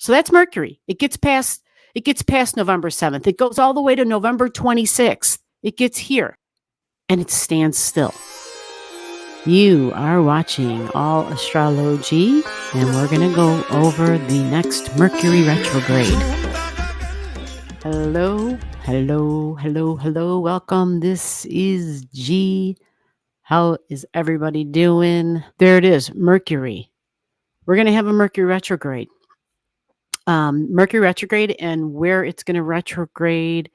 So that's Mercury. It gets past November 7th. It goes all the way to November 26th. It gets here and it stands still. You are watching Allastrology, and we're going to go over the next Mercury retrograde. Hello, hello, hello, hello. Welcome. This is G. How is everybody doing? There it is, Mercury. We're going to have a Mercury retrograde. Mercury retrograde and where it's going to retrograde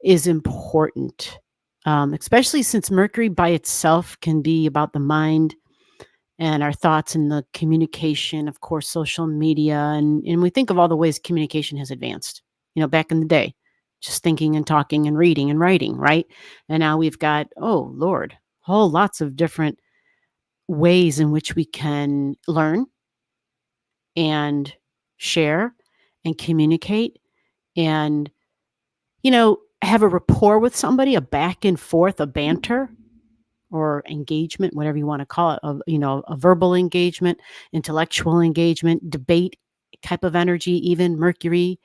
is important, especially since Mercury by itself can be about the mind and our thoughts and the communication, of course, social media. And we think of all the ways communication has advanced, back in the day, just thinking and talking and reading and writing, right? And now we've got, oh, Lord, whole lots of different ways in which we can learn and share and communicate and, have a rapport with somebody, a back and forth, a banter or engagement, whatever you want to call it, a verbal engagement, intellectual engagement, debate type of energy, even Mercury,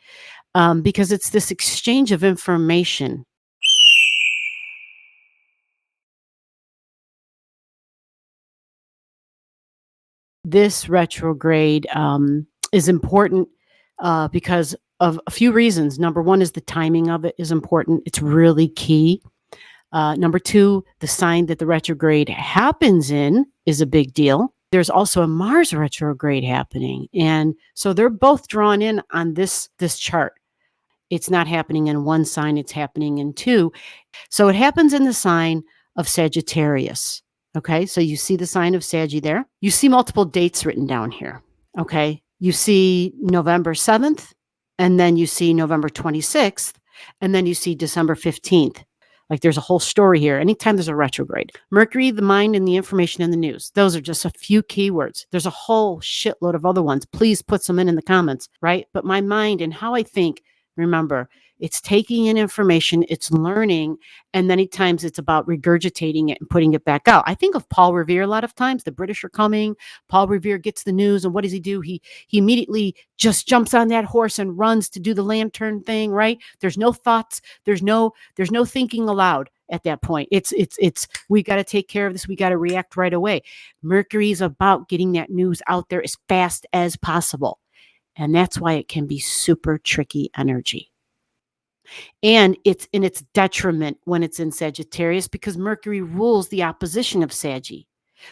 because it's this exchange of information. This retrograde is important because of a few reasons. Number one is the timing of it is important. It's really key. Number two, the sign that the retrograde happens in is a big deal. There's also a Mars retrograde happening. And so they're both drawn in on this chart. It's not happening in one sign, it's happening in two. So it happens in the sign of Sagittarius. Okay, so you see the sign of Saggy there. You see multiple dates written down here. Okay, you see November 7th, and then you see November 26th, and then you see December 15th. Like there's a whole story here. Anytime there's a retrograde. Mercury, the mind, and the information and the news. Those are just a few keywords. There's a whole shitload of other ones. Please put some in the comments, right? But my mind and how I think, remember, it's taking in information, it's learning, and many times it's about regurgitating it and putting it back out. I think of Paul Revere a lot of times. The British are coming. Paul Revere gets the news, and what does he do? He immediately just jumps on that horse and runs to do the lantern thing, right? There's no thoughts. There's no thinking aloud at that point. It's we got to take care of this. We got to react right away. Mercury is about getting that news out there as fast as possible. And that's why it can be super tricky energy. And it's in its detriment when it's in Sagittarius because Mercury rules the opposition of Saggy.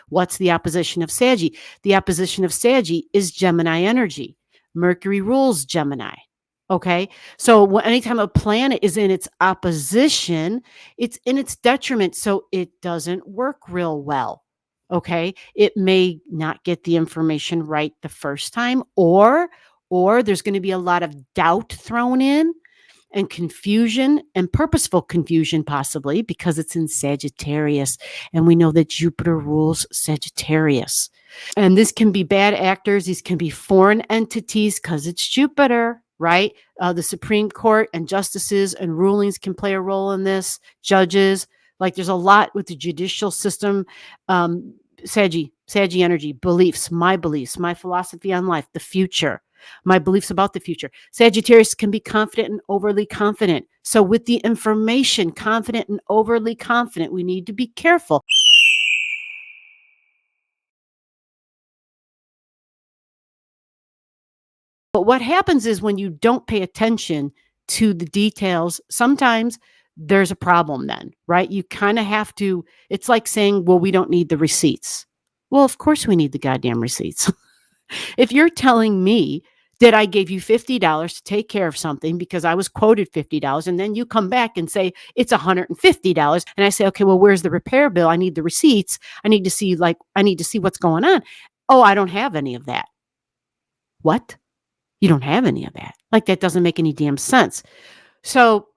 What's the opposition of Saggy? The opposition of Saggy is Gemini energy. Mercury rules Gemini. Okay, so anytime a planet is in its opposition, it's in its detriment. So it doesn't work real well. Okay, it may not get the information right the first time, or there's going to be a lot of doubt thrown in and confusion and purposeful confusion, possibly because it's in Sagittarius. And we know that Jupiter rules Sagittarius. And this can be bad actors. These can be foreign entities because it's Jupiter, right? The Supreme Court and justices and rulings can play a role in this. Judges, like there's a lot with the judicial system. Saggy energy, beliefs, my philosophy on life, the future. My beliefs about the future. Sagittarius can be confident and overly confident. So with the information, confident and overly confident, we need to be careful. But what happens is when you don't pay attention to the details, sometimes there's a problem then, right? You kind of have to, it's like saying, well, we don't need the receipts. Well, of course we need the goddamn receipts. If you're telling me that I gave you $50 to take care of something because I was quoted $50, and then you come back and say it's $150, and I say, okay, well, where's the repair bill? I need the receipts. I need to see what's going on. Oh, I don't have any of that. What? You don't have any of that? Like that doesn't make any damn sense. So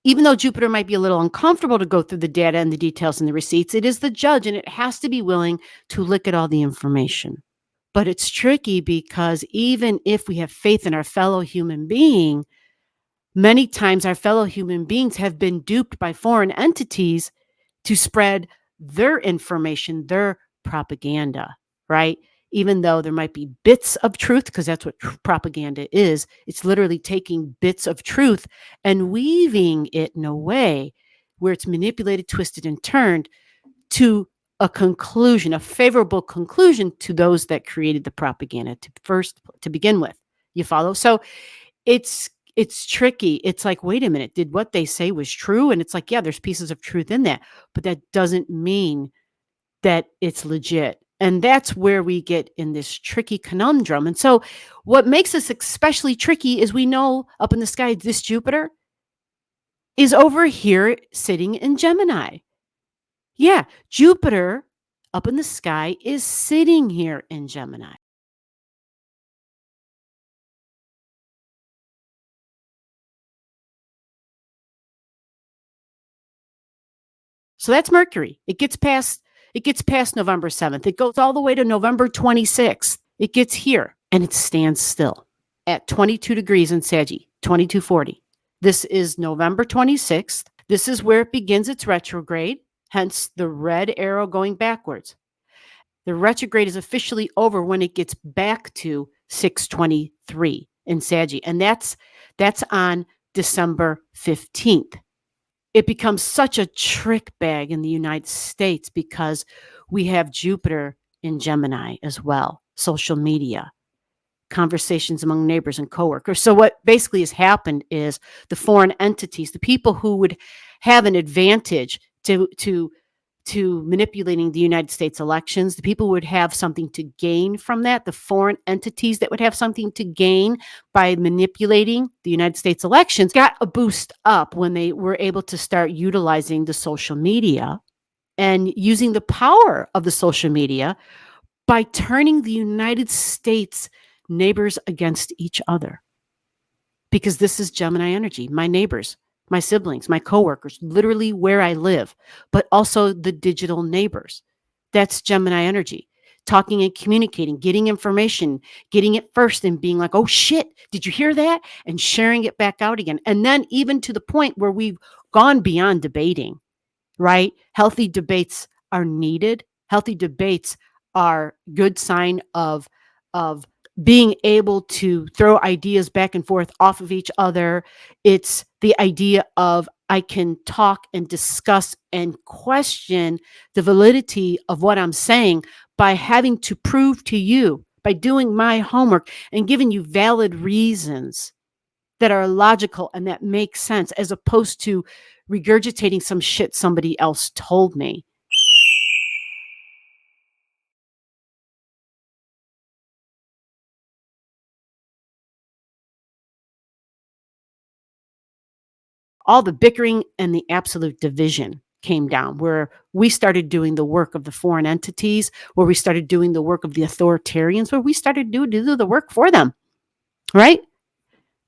even though Jupiter might be a little uncomfortable to go through the data and the details and the receipts, it is the judge, and it has to be willing to look at all the information. But it's tricky because even if we have faith in our fellow human being, many times our fellow human beings have been duped by foreign entities to spread their information, their propaganda, right? even though there might be bits of truth, because that's what propaganda is. It's literally taking bits of truth and weaving it in a way where it's manipulated, twisted, and turned to a conclusion, a favorable conclusion to those that created the propaganda to begin with. You follow? So it's tricky. It's like, wait a minute, did what they say was true? And it's like, yeah, there's pieces of truth in that, but that doesn't mean that it's legit. And that's where we get in this tricky conundrum. And so what makes this especially tricky is we know up in the sky, this Jupiter is over here sitting in Gemini. Yeah, Jupiter up in the sky is sitting here in Gemini. So that's Mercury. It gets past November 7th. It goes all the way to November 26th. It gets here and it stands still at 22 degrees in Saggy, 2240. This is November 26th. This is where it begins its retrograde, hence the red arrow going backwards. The retrograde is officially over when it gets back to 623 in Saggy, and that's on December 15th. It becomes such a trick bag in the United States because we have Jupiter in Gemini as well, social media, conversations among neighbors and coworkers. So what basically has happened is the foreign entities, the people who would have an advantage to manipulating the United States elections, the people who would have something to gain from that, the foreign entities that would have something to gain by manipulating the United States elections, got a boost up when they were able to start utilizing the social media and using the power of the social media by turning the United States neighbors against each other. Because this is Gemini energy, my neighbors, my siblings, my coworkers, literally where I live, but also the digital neighbors. That's Gemini energy. Talking and communicating, getting information, getting it first and being like, oh shit, did you hear that? And sharing it back out again. And then even to the point where we've gone beyond debating, right? Healthy debates are needed. Healthy debates are good sign of being able to throw ideas back and forth off of each other. It's the idea of I can talk and discuss and question the validity of what I'm saying by having to prove to you, by doing my homework and giving you valid reasons that are logical and that make sense, as opposed to regurgitating some shit somebody else told me. All the bickering and the absolute division came down, where we started doing the work of the foreign entities, where we started doing the work of the authoritarians, where we started to do the work for them, right?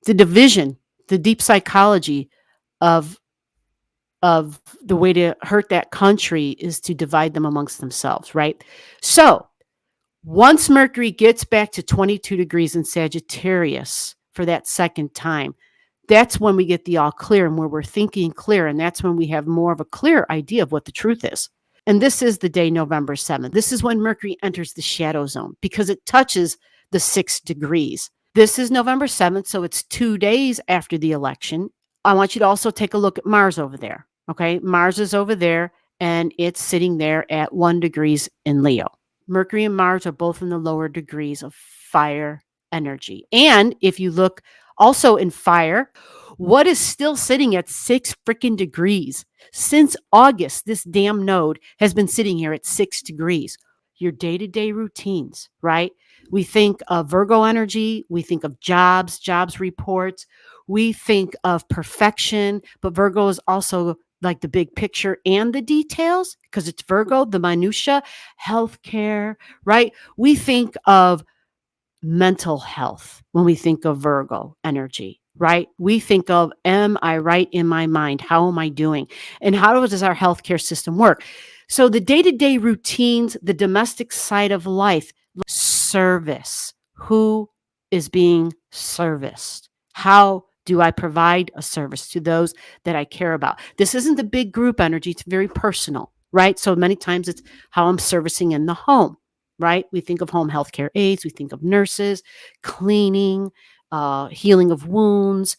The division, the deep psychology of the way to hurt that country is to divide them amongst themselves, right? So once Mercury gets back to 22 degrees in Sagittarius for that second time, that's when we get the all clear and where we're thinking clear. And that's when we have more of a clear idea of what the truth is. And this is the day, November 7th. This is when Mercury enters the shadow zone because it touches the 6 degrees. This is November 7th, so it's 2 days after the election. I want you to also take a look at Mars over there. Okay, Mars is over there and it's sitting there at 1 degrees in Leo. Mercury and Mars are both in the lower degrees of fire energy. And if you look also in fire, what is still sitting at 6 freaking degrees? Since August, this damn node has been sitting here at 6 degrees. Your day-to-day routines, right? We think of Virgo energy, we think of jobs reports, we think of perfection, but Virgo is also like the big picture and the details because it's Virgo, the minutia, healthcare, right? We think of mental health when we think of Virgo energy, right? We think of, am I right in my mind? How am I doing? And how does our healthcare system work? So the day-to-day routines, the domestic side of life, service, who is being serviced? How do I provide a service to those that I care about? This isn't the big group energy. It's very personal, right? So many times it's how I'm servicing in the home, right? We think of home healthcare aides, we think of nurses, cleaning, healing of wounds,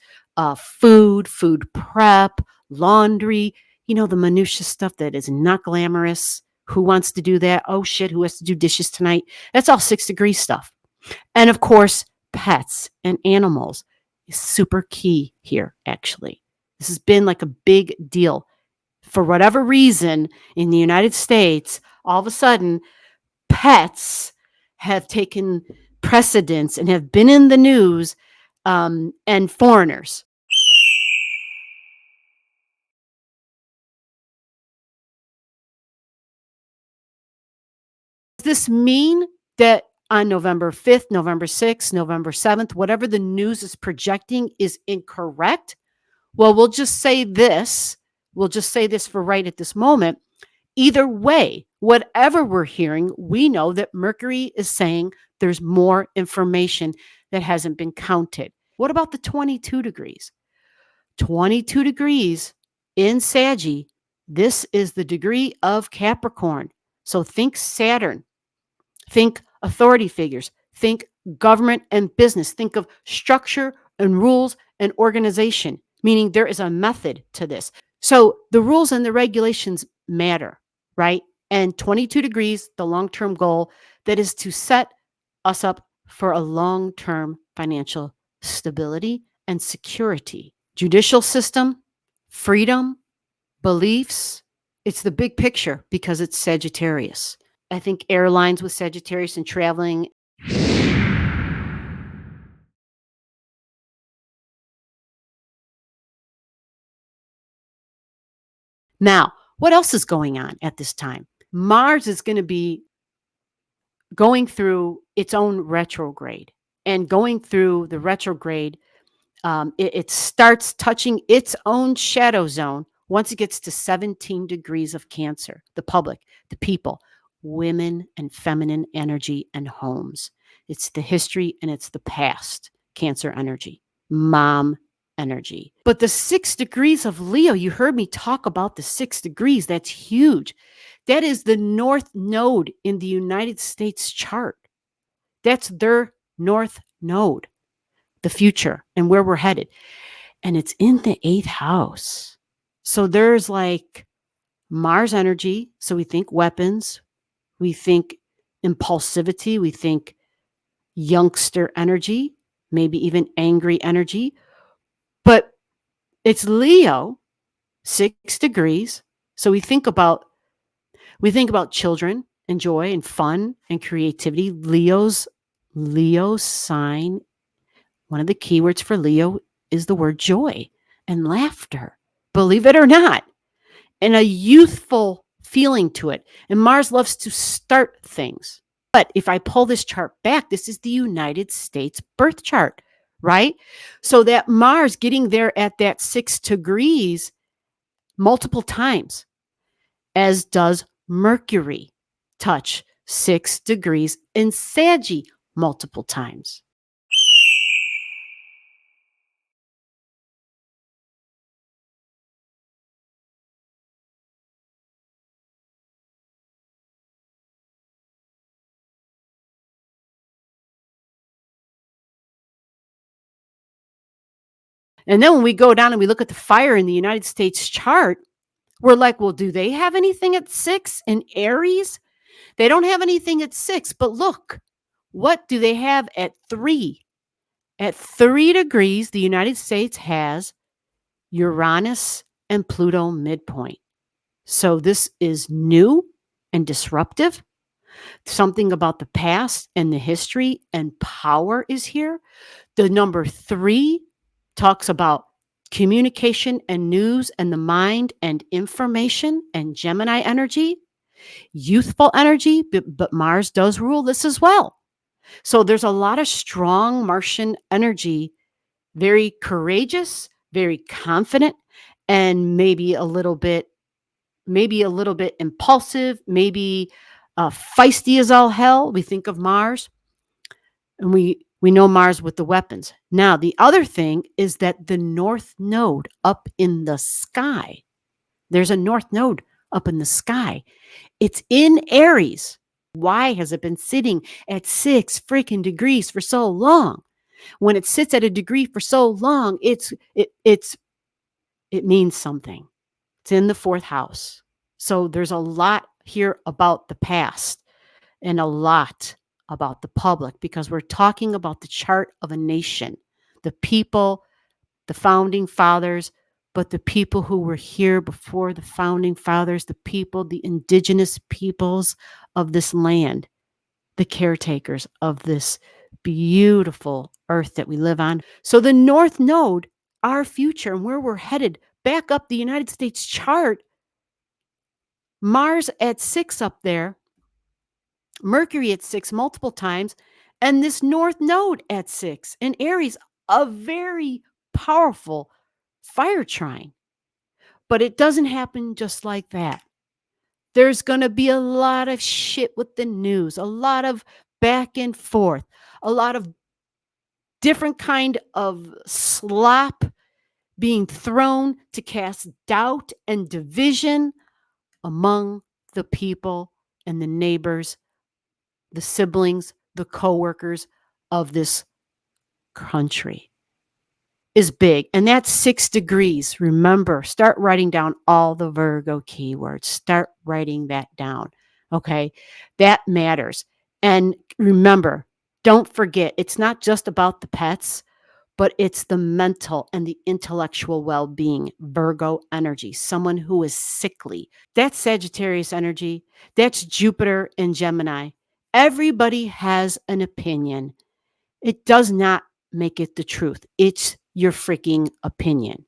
food prep, laundry, the minutia stuff that is not glamorous. Who wants to do that? Oh shit, who has to do dishes tonight? That's all 6 degree stuff. And of course, pets and animals is super key here, actually. This has been like a big deal. For whatever reason, in the United States, all of a sudden, pets have taken precedence and have been in the news, and foreigners. Does this mean that on November 5th, November 6th, November 7th, whatever the news is projecting is incorrect? Well, we'll just say this. We'll just say this for right at this moment. Either way, whatever we're hearing, we know that Mercury is saying there's more information that hasn't been counted. What about the 22 degrees? 22 degrees in Saggy. This is the degree of Capricorn. So think Saturn, think authority figures, think government and business, think of structure and rules and organization, meaning there is a method to this. So the rules and the regulations matter, right? And 22 degrees, the long-term goal, that is to set us up for a long-term financial stability and security. Judicial system, freedom, beliefs. It's the big picture because it's Sagittarius. I think airlines with Sagittarius and traveling. Now, what else is going on at this time? Mars is going to be going through its own retrograde, and going through the retrograde, it starts touching its own shadow zone once it gets to 17 degrees of Cancer. The public, the people, women and feminine energy and homes. It's the history and it's the past. Cancer energy, mom energy. But the 6 degrees of Leo, you heard me talk about the 6 degrees. That's huge. That is the north node in the United States chart. That's their north node, the future and where we're headed. And it's in the 8th house. So there's like Mars energy. So we think weapons, we think impulsivity, we think youngster energy, maybe even angry energy. But it's Leo, 6 degrees. So we think about children and joy and fun and creativity. Leo's sign, one of the keywords for Leo is the word joy and laughter, believe it or not, and a youthful feeling to it. And Mars loves to start things. But if I pull this chart back, this is the United States birth chart, right? So that Mars getting there at that 6 degrees multiple times, as does Mercury touch 6 degrees in Saggy multiple times. And then when we go down and we look at the fire in the United States chart, we're like, well, do they have anything at 6 in Aries? They don't have anything at 6, but look, what do they have at 3? At 3 degrees, the United States has Uranus and Pluto midpoint. So this is new and disruptive. Something about the past and the history and power is here. The number 3 talks about communication and news and the mind and information and Gemini energy, youthful energy, but Mars does rule this as well. So there's a lot of strong Martian energy, very courageous, very confident, and maybe a little bit impulsive, maybe feisty as all hell. We think of Mars, and we know Mars with the weapons. Now, the other thing is that the north node up in the sky, there's a north node up in the sky. It's in Aries. Why has it been sitting at 6 freaking degrees for so long? When it sits at a degree for so long, it means something. It's in the 4th house. So there's a lot here about the past and a lot about the public, because we're talking about the chart of a nation, the people, the founding fathers, but the people who were here before the founding fathers, the people, the indigenous peoples of this land, the caretakers of this beautiful earth that we live on. So the North Node, our future and where we're headed, back up the United States chart, Mars at 6 up there, Mercury at 6 multiple times, and this North Node at 6 in Aries, a very powerful fire trine. But it doesn't happen just like that. There's going to be a lot of shit with the news, a lot of back and forth, a lot of different kind of slop being thrown to cast doubt and division among the people and the neighbors, the siblings, the coworkers of this country is big. And that's 6 degrees. Remember, start writing down all the Virgo keywords. Start writing that down. Okay. That matters. And remember, don't forget, it's not just about the pets, but it's the mental and the intellectual well-being. Virgo energy, someone who is sickly. That's Sagittarius energy. That's Jupiter and Gemini. Everybody has an opinion. It does not make it the truth. It's your freaking opinion.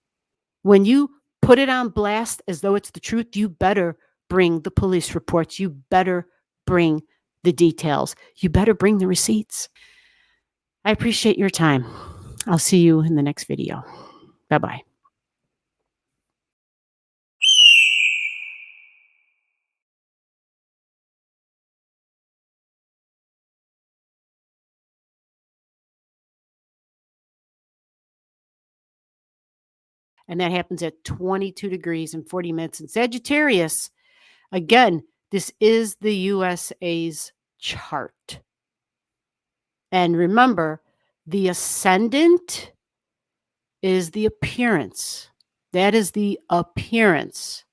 When you put it on blast as though it's the truth, you better bring the police reports. You better bring the details. You better bring the receipts. I appreciate your time. I'll see you in the next video. Bye-bye. And that happens at 22 degrees and 40 minutes in Sagittarius. Again, this is the USA's chart. And remember, the ascendant is the appearance. That is the appearance.